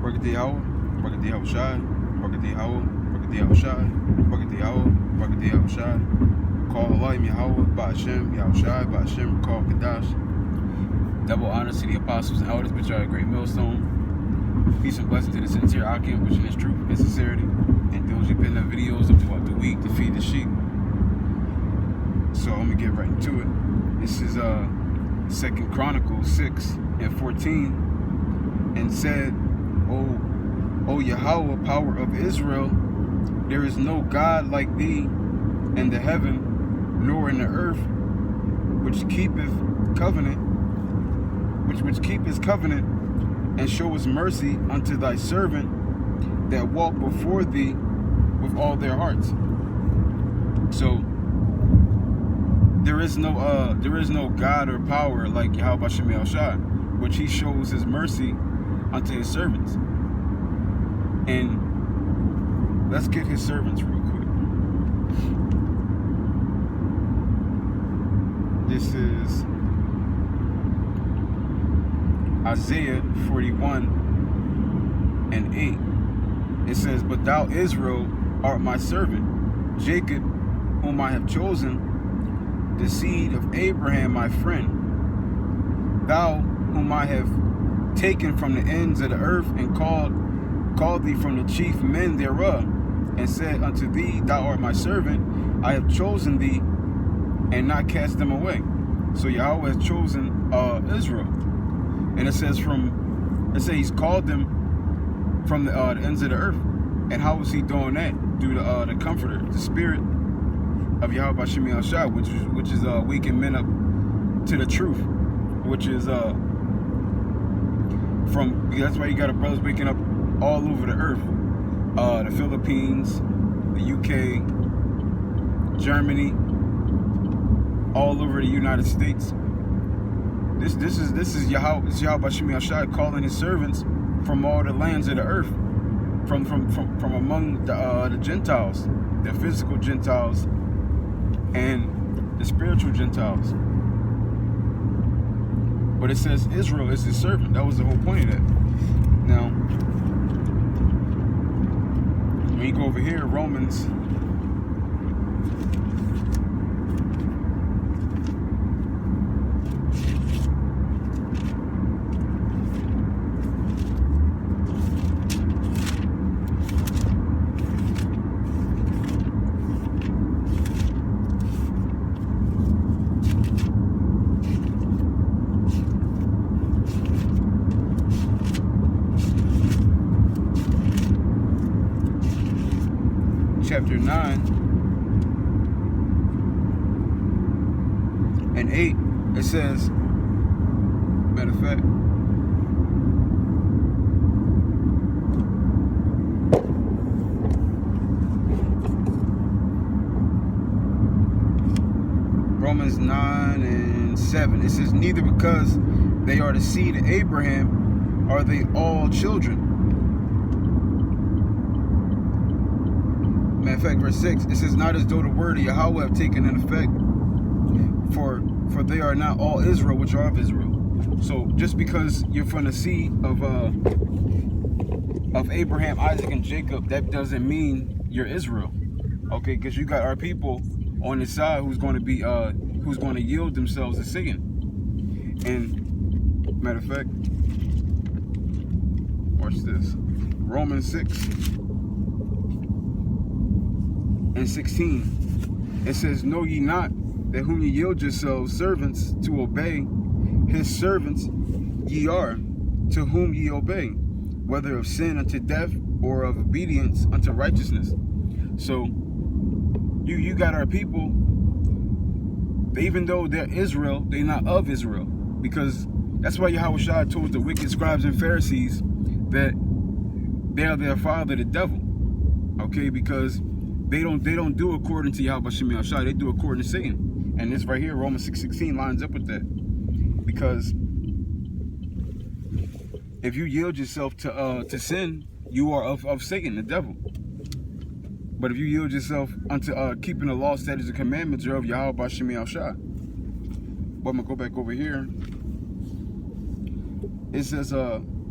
Barakati Yahweh, Barakati Yahweh Shai, Barakati Yahweh, Barakati Yahweh Shai, Barakati Yahweh, Barakati Yahweh Shai. Call Elohim Yahweh, Ba'ashem, Yahweh Shai, Ba'ashem, call Kadash. Double honors to the apostles and elders, which are a great millstone. Peace and blessings to the sincere Akim, which in his truth and sincerity, and those who put up videos up throughout the week to feed the sheep. So I'm gonna get right into it. This is 2 Chronicles 6:14, and said, O Yahweh, power of Israel, there is no God like thee in the heaven, nor in the earth, which keepeth covenant, which keepeth covenant, and showeth mercy unto thy servant that walk before thee with all their hearts. So there is no God or power like Yahweh B'Shem El Shai, which he shows his mercy unto his servants. And let's get his servants real quick. This is Isaiah 41:8. It says, But thou, Israel, art my servant, Jacob, whom I have chosen, the seed of Abraham my friend. Thou, whom I have taken from the ends of the earth, and called thee from the chief men thereof, and said unto thee, Thou art my servant, I have chosen thee, and not cast them away. So Yahweh has chosen Israel. And it says he's called them from the ends of the earth. And how was he doing that? Through the comforter, the spirit of Yahweh B'Shem El Shai, which is waking men up to the truth, which is that's why you got brothers waking up all over the earth, the Philippines, the UK, Germany, all over the United States. This is Yahweh B'Shem El Shai calling his servants from all the lands of the earth, from among the Gentiles, the physical Gentiles, and the spiritual Gentiles. But it says Israel is his servant. That was the whole point of that. Now, when you go over here, Romans chapter 9:8, it says, matter of fact, Romans 9:7, it says, Neither because they are the seed of Abraham are they all children. Matter of fact, verse 6, it says, Not as though the word of Yahweh have taken an effect, for they are not all Israel which are of Israel. So just because you're from the seed of Abraham, Isaac, and Jacob, that doesn't mean you're Israel. Okay, because you got our people on the side who's going to yield themselves to Satan. And matter of fact, watch this. Romans 6:16, it says, Know ye not that whom ye yield yourselves servants to obey, his servants ye are, to whom ye obey, whether of sin unto death or of obedience unto righteousness. So you got our people, even though they're Israel, they're not of Israel, because that's why Yahweh Shai told the wicked scribes and Pharisees that they are their father, the devil. Okay, because they don't do according to Yahweh B'Shem El Shai, they do according to Satan. And this right here, Romans 6:16, lines up with that. Because if you yield yourself to sin, you are of Satan, the devil. But if you yield yourself unto keeping the law, statutes, and commandments of Yahweh B'Shem El Shai. But I'm going to go back over here. It says,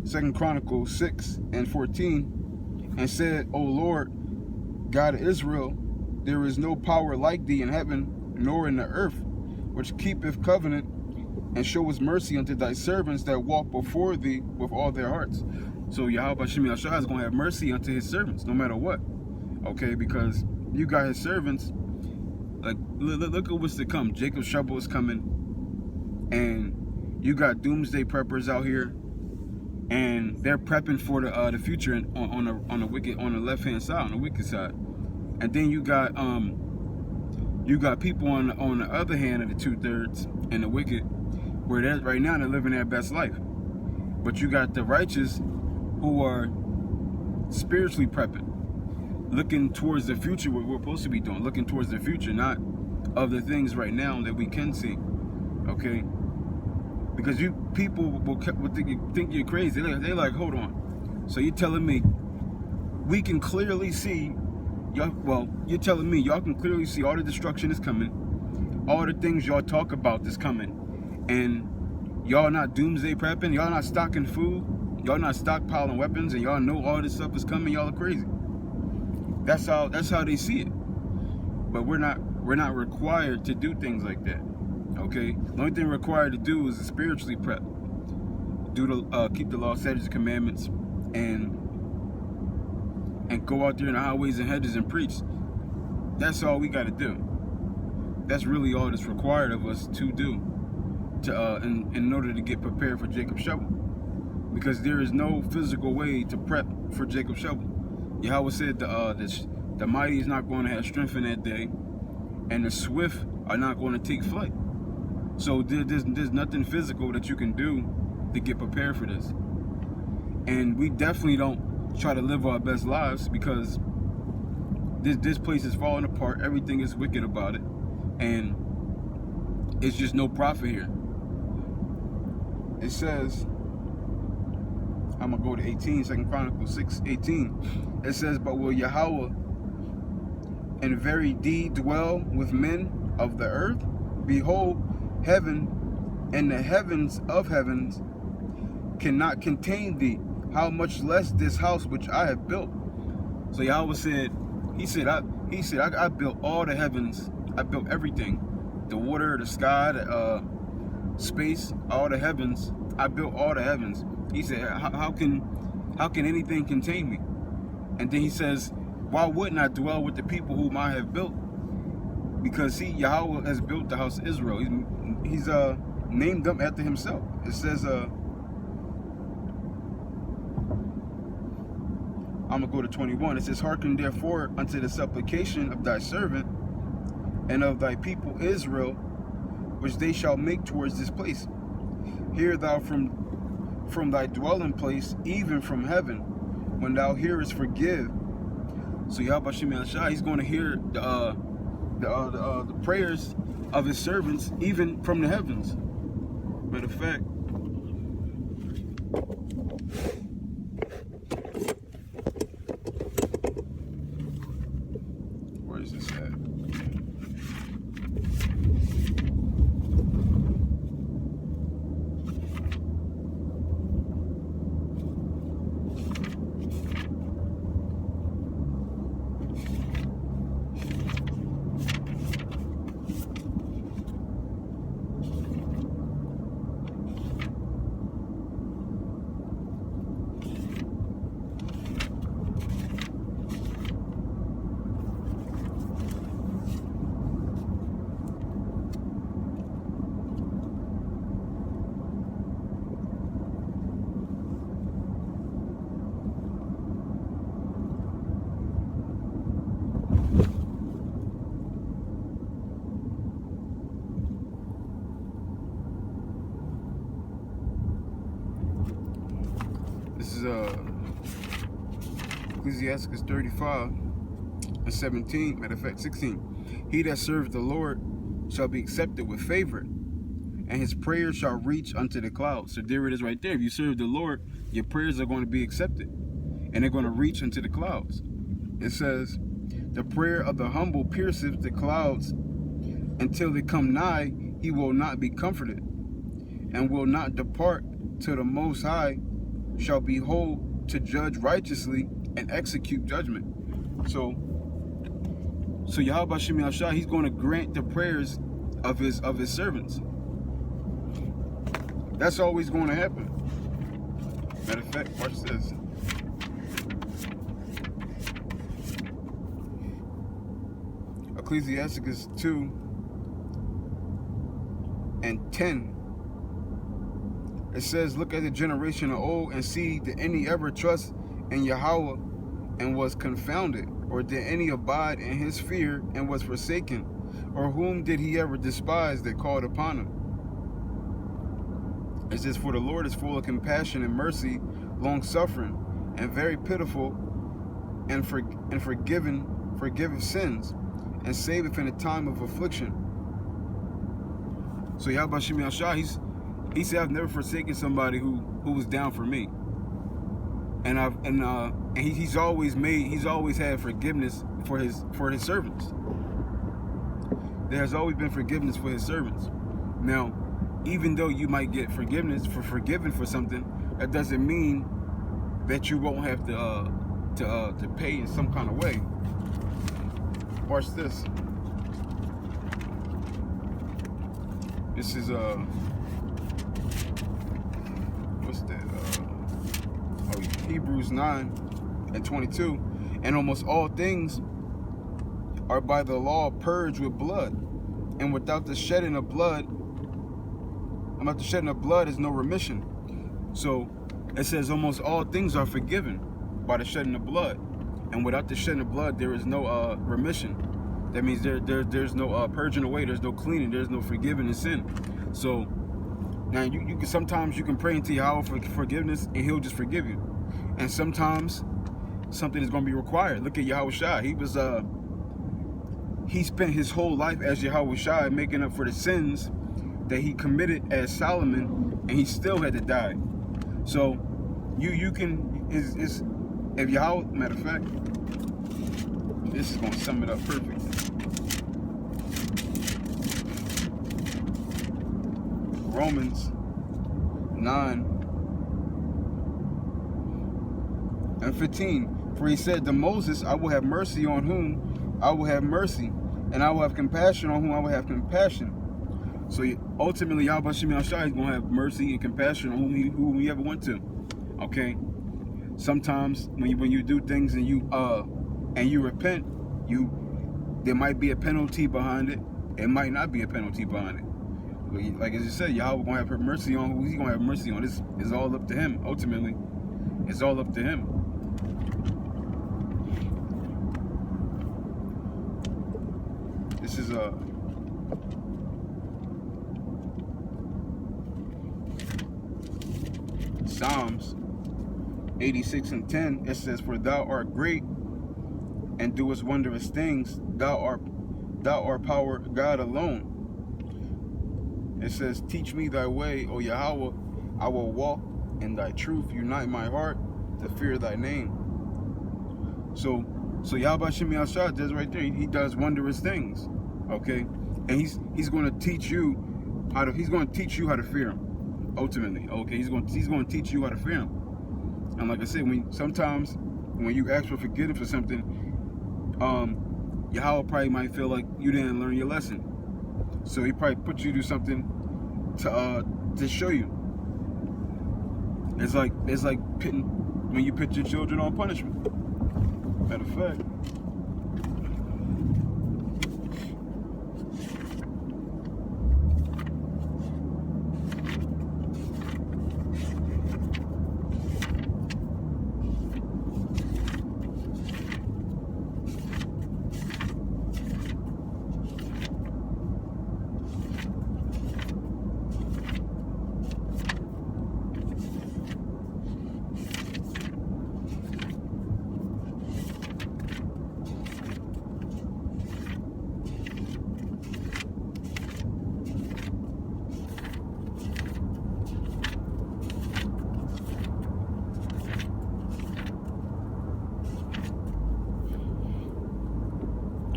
2 Chronicles 6 and 14, and said, O Lord, God of Israel, there is no power like thee in heaven, nor in the earth, which keepeth covenant, and showeth mercy unto thy servants that walk before thee with all their hearts. So Yahweh Shem Yahshua is going to have mercy unto his servants, no matter what. Okay, because you got his servants, like, look at what's to come. Jacob's trouble is coming, and you got doomsday preppers out here, and they're prepping for the future on the wicked, on the left hand side, on the wicked side. And then you got people on the other hand of the 2/3 and the wicked, where they're right now they're living their best life. But you got the righteous who are spiritually prepping, looking towards the future, what we're supposed to be doing, looking towards the future, not of the things right now that we can see. Okay, because you people will think you're crazy. They're like, hold on. So you're telling me we can clearly see? Well, you're telling me y'all can clearly see all the destruction is coming, all the things y'all talk about is coming, and y'all not doomsday prepping, y'all not stocking food, y'all not stockpiling weapons, and y'all know all this stuff is coming. Y'all are crazy. That's how they see it. But we're not required to do things like that. Okay, the only thing required to do is spiritually prep, keep the law, statutes, and commandments, and go out there in the highways and hedges and preach. That's all we got to do. That's really all that's required of us to do, in order to get prepared for Jacob's trouble. Because there is no physical way to prep for Jacob's trouble. Yahweh said the mighty is not going to have strength in that day, and the swift are not going to take flight. So there's nothing physical that you can do to get prepared for this. And we definitely don't try to live our best lives, because this place is falling apart. Everything is wicked about it, and it's just no profit here. It says, I'm gonna go to 18, 2 Chronicles 6:18. It says, but will Yahweh in very deed dwell with men of the earth? Behold, heaven and the heavens of heavens cannot contain thee. How much less this house which I have built? So Yahweh said, He said, I built all the heavens. I built everything, the water, the sky, the space, all the heavens. I built all the heavens. He said, how can anything contain me? And then he says, why wouldn't I dwell with the people whom I have built? Because Yahweh has built the house of Israel. He's named them after himself. It says, I'm going to go to 21. It says, hearken therefore unto the supplication of thy servant and of thy people Israel, which they shall make towards this place. Hear thou from thy dwelling place, even from heaven, when thou hearest, forgive. So Yahweh Shem Yahshua, he's going to hear the prayers of his servants, even from the heavens. Matter of fact, where is this at? This is Ecclesiastes 35:17. Matter of fact, 16. He that serveth the Lord shall be accepted with favor, and his prayers shall reach unto the clouds. So there it is right there. If you serve the Lord, your prayers are going to be accepted, and they're going to reach into the clouds. It says, the prayer of the humble pierceth the clouds, until they come nigh, he will not be comforted, and will not depart to the Most High shall be whole to judge righteously and execute judgment. So Yahweh Shem Yahshua, he's going to grant the prayers of his servants. That's always going to happen. Matter of fact, watch this. Ecclesiasticus 2:10. It says, look at the generation of old and see, did any ever trust in Yahweh and was confounded? Or did any abide in his fear and was forsaken? Or whom did he ever despise that called upon him? It says, for the Lord is full of compassion and mercy, long-suffering, and very pitiful, and forgiveth sins, and saveth in a time of affliction. So Yahweh Shem Yahshua, he said, I've never forsaken somebody who was down for me. And he's always had forgiveness for his servants. There has always been forgiveness for his servants. Now, even though you might get forgiven for something, that doesn't mean that you won't have to pay in some kind of way. Watch this. This is what's that? Hebrews 9:22. And almost all things are by the law purged with blood, and without the shedding of blood is no remission. So it says almost all things are forgiven by the shedding of blood, and without the shedding of blood there is no remission. That means there's no purging away, there's no cleaning, there's no forgiving of sin. So now you can sometimes you can pray into Yahweh for forgiveness and he'll just forgive you, and sometimes something is going to be required. Look at Yahweh Shai. He spent his whole life as Yahweh Shai making up for the sins that he committed as Solomon, and he still had to die. So you can if Yahweh, matter of fact, this is going to sum it up perfect. Romans 9:15. For he said to Moses, I will have mercy on whom I will have mercy, and I will have compassion on whom I will have compassion. So ultimately, Yahweh Shem Yahshua is going to have mercy and compassion on whom he ever want to. Okay. Sometimes when you do things and you repent, there might be a penalty behind it. It might not be a penalty behind it. Like as you said, Yahweh going to have mercy on who he's going to have mercy on. This is all up to him. Ultimately, it's all up to him. This is Psalms 86:10. It says, for thou art great and doest wondrous things. Thou art power God alone. It says, teach me thy way, O Yahweh. I will walk in thy truth. Unite my heart to fear thy name. So Yahweh Shem Yahshua does right there. He does wondrous things. Okay? And he's going to teach you how to fear him. Ultimately. Okay, he's going to teach you how to fear him. And like I said, sometimes when you ask for forgiveness for something, Yahweh probably might feel like you didn't learn your lesson. So he probably put you to do something to show you. It's like when you put your children on punishment. Matter of fact.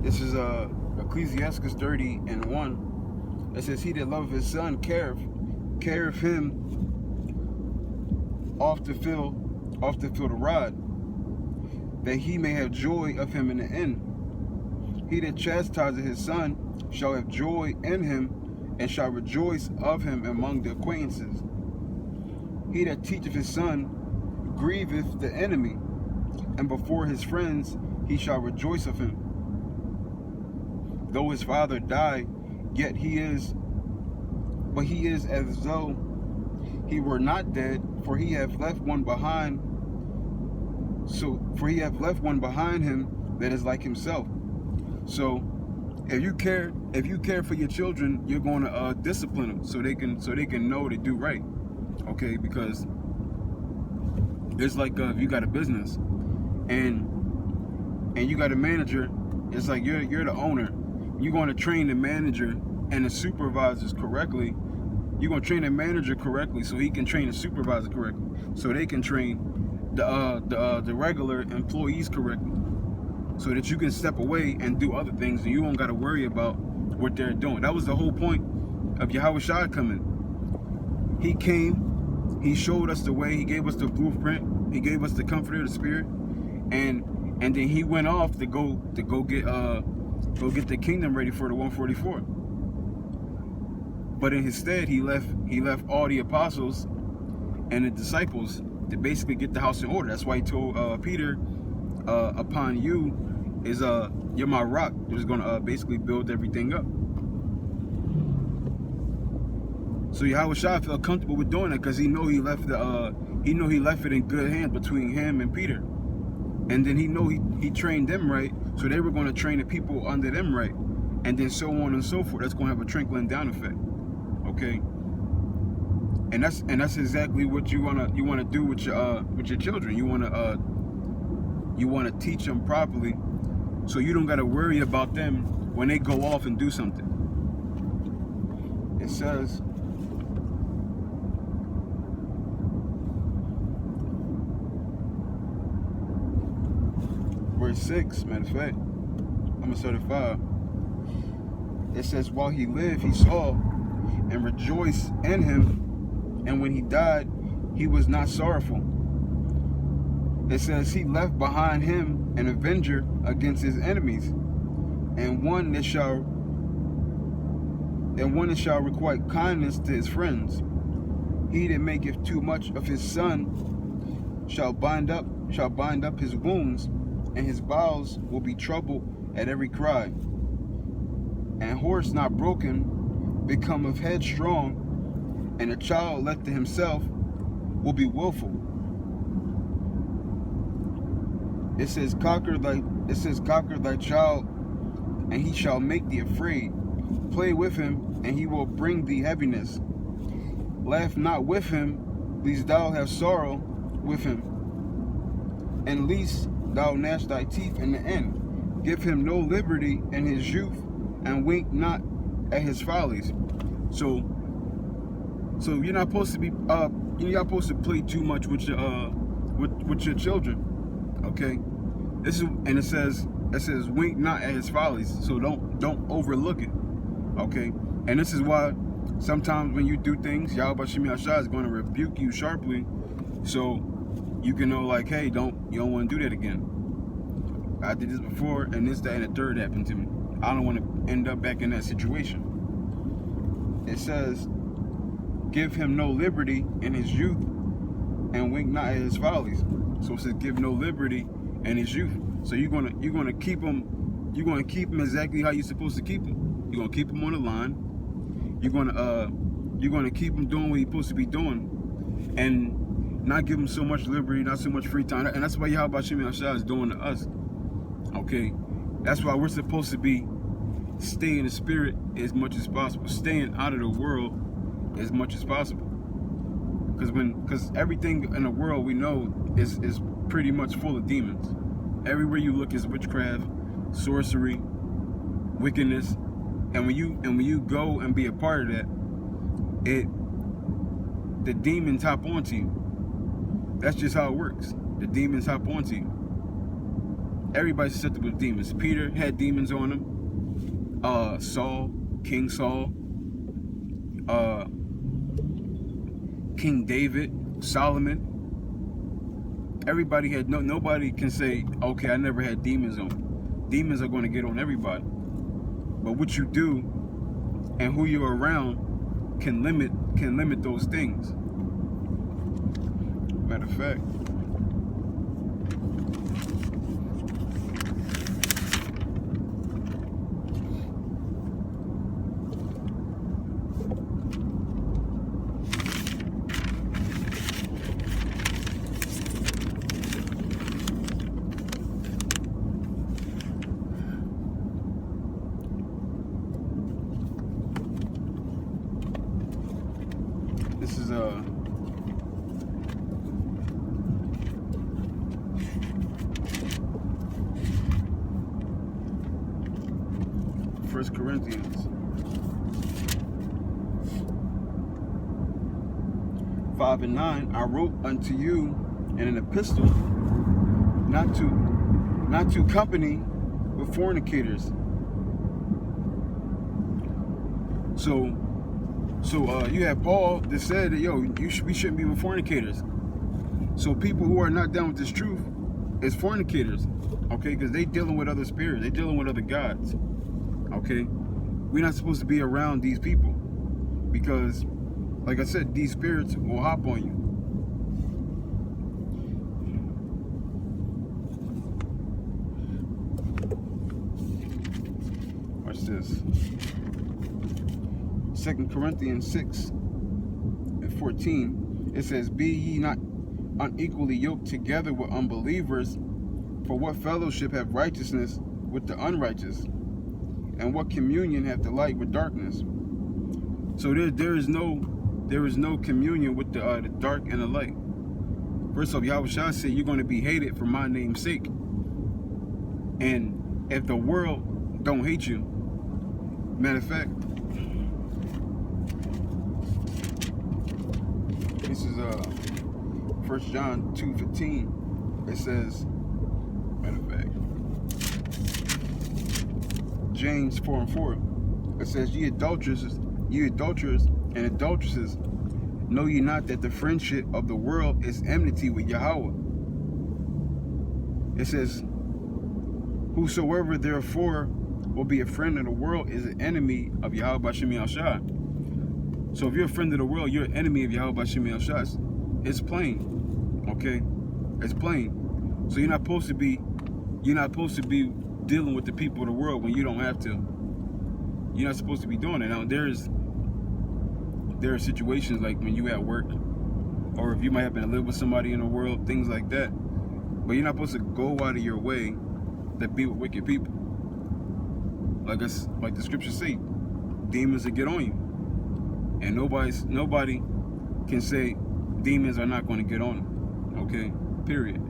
This is Ecclesiasticus 30:1. It says, he that loveth his son careth him off to fill the rod, that he may have joy of him in the end. He that chastiseth his son shall have joy in him, and shall rejoice of him among the acquaintances. He that teacheth his son grieveth the enemy, and before his friends he shall rejoice of him. Though his father die, yet he is as though he were not dead, for he hath left one behind. For he hath left one behind him that is like himself. So, if you care for your children, you're going to discipline them so they can know to do right. Okay, because it's like if you got a business and you got a manager, it's like you're the owner. You're going to train the manager and the supervisors correctly. You're going to train the manager correctly so he can train the supervisor correctly, so they can train the regular employees correctly, so that you can step away and do other things and you don't got to worry about what they're doing. That was the whole point of Yahushua coming. He came, he showed us the way, he gave us the blueprint, he gave us the comforter of the spirit, and then he went off to go get the kingdom ready for the 144. But in his stead, he left all the apostles and the disciples to basically get the house in order. That's why he told Peter, upon you is you're my rock. That's gonna basically build everything up. So Yahushua felt comfortable with doing it because he left it in good hands between him and Peter. And then he trained them right, so they were going to train the people under them right, and then so on and so forth. That's going to have a trickling down effect. Okay, and that's exactly what you wanna do with your children. You wanna teach them properly, so you don't gotta worry about them when they go off and do something. It says, verse 6, matter of fact, I'm gonna start at 5. It says, while he lived, he saw and rejoiced in him, and when he died, he was not sorrowful. It says, he left behind him an avenger against his enemies, and one that shall requite kindness to his friends. He that maketh too much of his son shall bind up his wounds, and his bowels will be troubled at every cry. And horse not broken becometh headstrong, and a child left to himself will be willful. It says, conquer thy child, and he shall make thee afraid. Play with him, and he will bring thee heaviness. Laugh not with him, lest thou have sorrow with him, and lest thou gnash thy teeth in the end. Give him no liberty in his youth, and wink not at his follies. So you're not supposed to be you're not supposed to play too much with your children. Okay, it says wink not at his follies. So don't overlook it. Okay, and this is why sometimes when you do things, Yahweh Shemi Ashah is going to rebuke you sharply, so you can know, like, hey, you don't want to do that again. I did this before, and this, that, and the third happened to me. I don't want to end up back in that situation. It says, give him no liberty in his youth, and wink not at his follies. So it says, give no liberty in his youth. So you're gonna keep him exactly how you're supposed to keep him. You're gonna keep him on the line. You're gonna keep him doing what he's supposed to be doing, and not give him so much liberty, not so much free time. And that's why Yahweh Shemi Ashah is doing to us. Okay, that's why we're supposed to be staying in the spirit as much as possible, staying out of the world as much as possible. Because everything in the world we know is pretty much full of demons. Everywhere you look is witchcraft, sorcery, wickedness, and when you go and be a part of that, the demons hop onto you. That's just how it works. The demons hop onto you. Everybody's susceptible to demons. Peter had demons on him. Saul, King Saul, King David, Solomon, everybody had nobody can say, okay, I never had demons on me. Demons are going to get on everybody. But what you do and who you're around can limit those things. Matter of fact, this is 1 Corinthians 5:9. I wrote unto you in an epistle not to company with fornicators. So you have Paul that said that, we shouldn't be with fornicators. So people who are not down with this truth is fornicators, okay? Because they dealing with other spirits, they dealing with other gods, okay? We're not supposed to be around these people because, like I said, these spirits will hop on you. Watch this. 2 Corinthians 6:14, it says, be ye not unequally yoked together with unbelievers, for what fellowship have righteousness with the unrighteous? And what communion hath the light with darkness? So there is no communion with the dark and the light. First off, Yahushua said you're going to be hated for my name's sake. And if the world don't hate you, matter of fact, this is 1 John 2:15. It says, matter of fact, James 4:4. It says, ye adulterers and adulteresses, know ye not that the friendship of the world is enmity with Yahweh? It says, whosoever therefore will be a friend of the world is an enemy of Yahweh B'Shem Yahushua. So if you're a friend of the world, you're an enemy of Yahweh B'Shem Yahushua. It's plain, okay? It's plain. So you're not supposed to be dealing with the people of the world when you don't have to. You're not supposed to be doing it. Now there are situations like when you at work, or if you might happen to live with somebody in the world, things like that. But you're not supposed to go out of your way to be with wicked people. Like the scriptures say, demons that get on you. And nobody can say demons are not going to get on them. Okay? Period.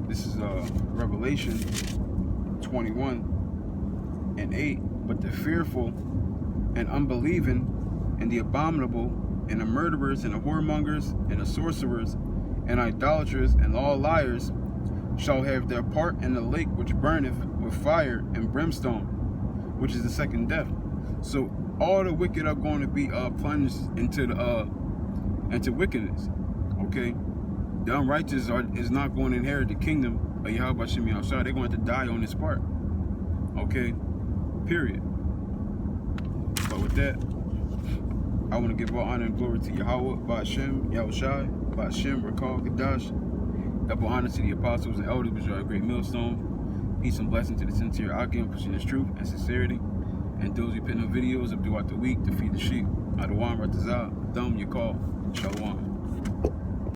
This is Revelation 21:8. But the fearful and unbelieving and the abominable and the murderers and the whoremongers and the sorcerers and idolaters and all liars shall have their part in the lake which burneth with fire and brimstone, which is the second death. So all the wicked are going to be plunged into wickedness. Okay, the unrighteous is not going to inherit the kingdom of Yahweh B'Shem Yahushua. They're going to die on this part. Okay, period. But with that, I want to give all honor and glory to Yahweh B'Shem Yahushua, B'Shem Rakal Kadash. Double honor to the apostles and elders, which are a great millstone. Peace and blessing to the sincere Akim, pushing this truth and sincerity. And those who put up videos up throughout the week to feed the sheep. Adawam Ratazah, Dom Yakal, Shalom.